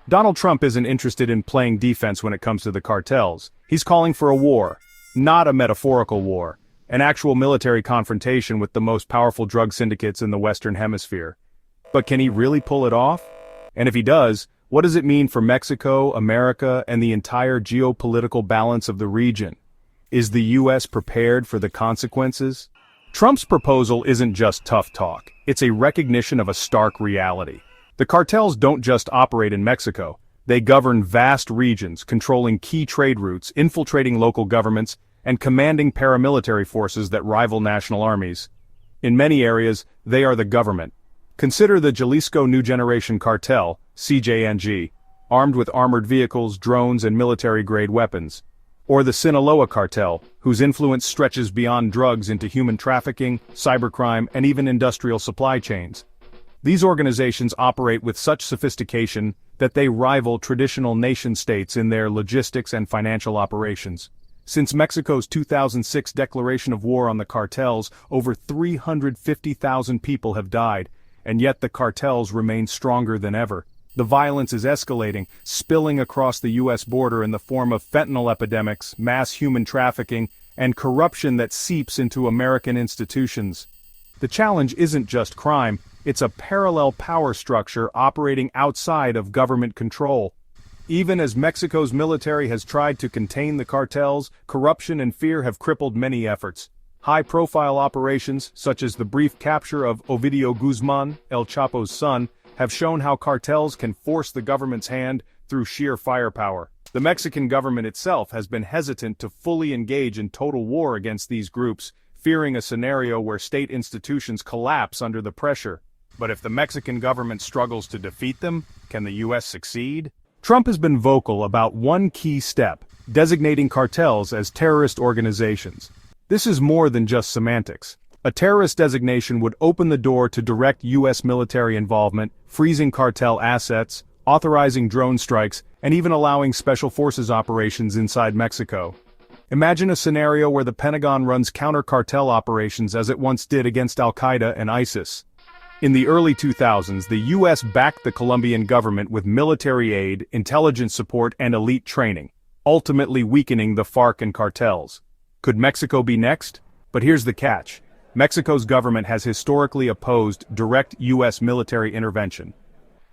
Donald Trump isn't interested in playing defense when it comes to the cartels. He's calling for a war, not a metaphorical war, an actual military confrontation with the most powerful drug syndicates in the Western Hemisphere. But can he really pull it off? And if he does, what does it mean for Mexico, America, and the entire geopolitical balance of the region? Is the U.S. prepared for the consequences? Trump's proposal isn't just tough talk, it's a recognition of a stark reality. The cartels don't just operate in Mexico, they govern vast regions, controlling key trade routes, infiltrating local governments, and commanding paramilitary forces that rival national armies. In many areas, they are the government. Consider the Jalisco New Generation Cartel, CJNG, armed with armored vehicles, drones, and military-grade weapons. Or the Sinaloa Cartel, whose influence stretches beyond drugs into human trafficking, cybercrime, and even industrial supply chains. These organizations operate with such sophistication that they rival traditional nation-states in their logistics and financial operations. Since Mexico's 2006 declaration of war on the cartels, over 350,000 people have died, and yet the cartels remain stronger than ever. The violence is escalating, spilling across the U.S. border in the form of fentanyl epidemics, mass human trafficking, and corruption that seeps into American institutions. The challenge isn't just crime, it's a parallel power structure operating outside of government control. Even as Mexico's military has tried to contain the cartels, corruption and fear have crippled many efforts. High-profile operations, such as the brief capture of Ovidio Guzman, El Chapo's son, have shown how cartels can force the government's hand through sheer firepower. The Mexican government itself has been hesitant to fully engage in total war against these groups, fearing a scenario where state institutions collapse under the pressure. But if the Mexican government struggles to defeat them, can the U.S. succeed? Trump has been vocal about one key step, designating cartels as terrorist organizations. This is more than just semantics. A terrorist designation would open the door to direct U.S. military involvement, freezing cartel assets, authorizing drone strikes, and even allowing special forces operations inside Mexico. Imagine a scenario where the Pentagon runs counter-cartel operations as it once did against Al-Qaeda and ISIS. In the early 2000s, the U.S. backed the Colombian government with military aid, intelligence support, and elite training, ultimately weakening the FARC and cartels. Could Mexico be next? But here's the catch. Mexico's government has historically opposed direct U.S. military intervention.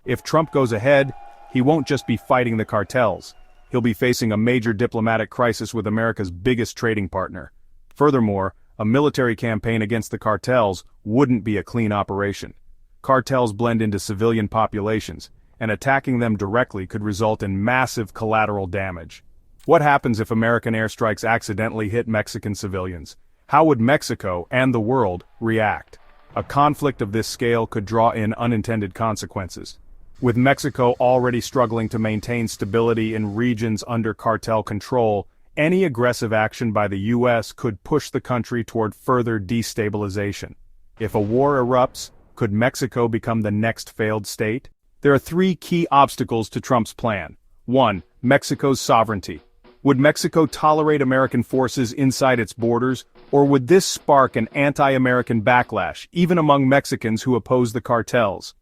If Trump goes ahead, he won't just be fighting the cartels. He'll be facing a major diplomatic crisis with America's biggest trading partner. Furthermore, a military campaign against the cartels wouldn't be a clean operation. Cartels blend into civilian populations, and attacking them directly could result in massive collateral damage. What happens if American airstrikes accidentally hit Mexican civilians? How would Mexico and the world react? A conflict of this scale could draw in unintended consequences. With Mexico already struggling to maintain stability in regions under cartel control, any aggressive action by the U.S. could push the country toward further destabilization. If a war erupts, could Mexico become the next failed state? There are three key obstacles to Trump's plan. 1. Mexico's sovereignty. Would Mexico tolerate American forces inside its borders, or would this spark an anti-American backlash, even among Mexicans who oppose the cartels?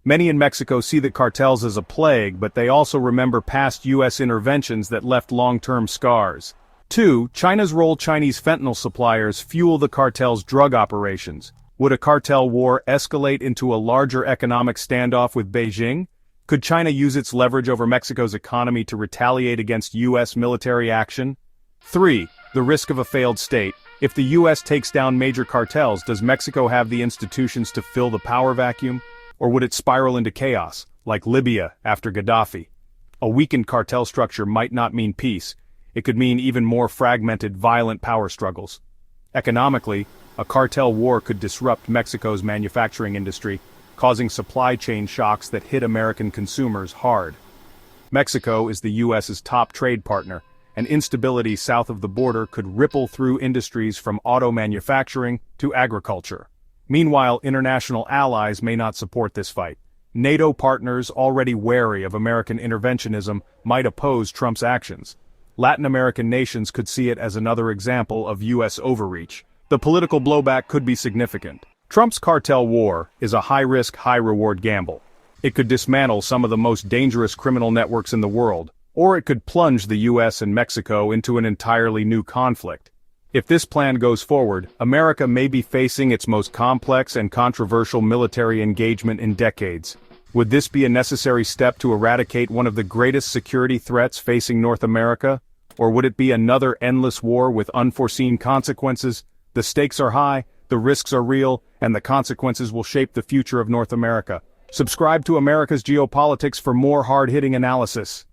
Many in Mexico see the cartels as a plague, but they also remember past U.S. interventions that left long-term scars. 2. China's role. Chinese fentanyl suppliers fuel the cartel's drug operations. Would a cartel war escalate into a larger economic standoff with Beijing? Could China use its leverage over Mexico's economy to retaliate against U.S. military action? 3. The risk of a failed state. If the U.S. takes down major cartels, does Mexico have the institutions to fill the power vacuum? Or would it spiral into chaos, like Libya after Gaddafi? A weakened cartel structure might not mean peace. It could mean even more fragmented, violent power struggles. Economically, a cartel war could disrupt Mexico's manufacturing industry, causing supply chain shocks that hit American consumers hard. Mexico is the U.S.'s top trade partner, and instability south of the border could ripple through industries from auto manufacturing to agriculture. Meanwhile, international allies may not support this fight. NATO partners already wary of American interventionism might oppose Trump's actions. Latin American nations could see it as another example of U.S. overreach. The political blowback could be significant. Trump's cartel war is a high-risk, high-reward gamble. It could dismantle some of the most dangerous criminal networks in the world, or it could plunge the US and Mexico into an entirely new conflict. If this plan goes forward, America may be facing its most complex and controversial military engagement in decades. Would this be a necessary step to eradicate one of the greatest security threats facing North America? Or would it be another endless war with unforeseen consequences? The stakes are high, the risks are real, and the consequences will shape the future of North America. Subscribe to America's Geopolitics for more hard-hitting analysis.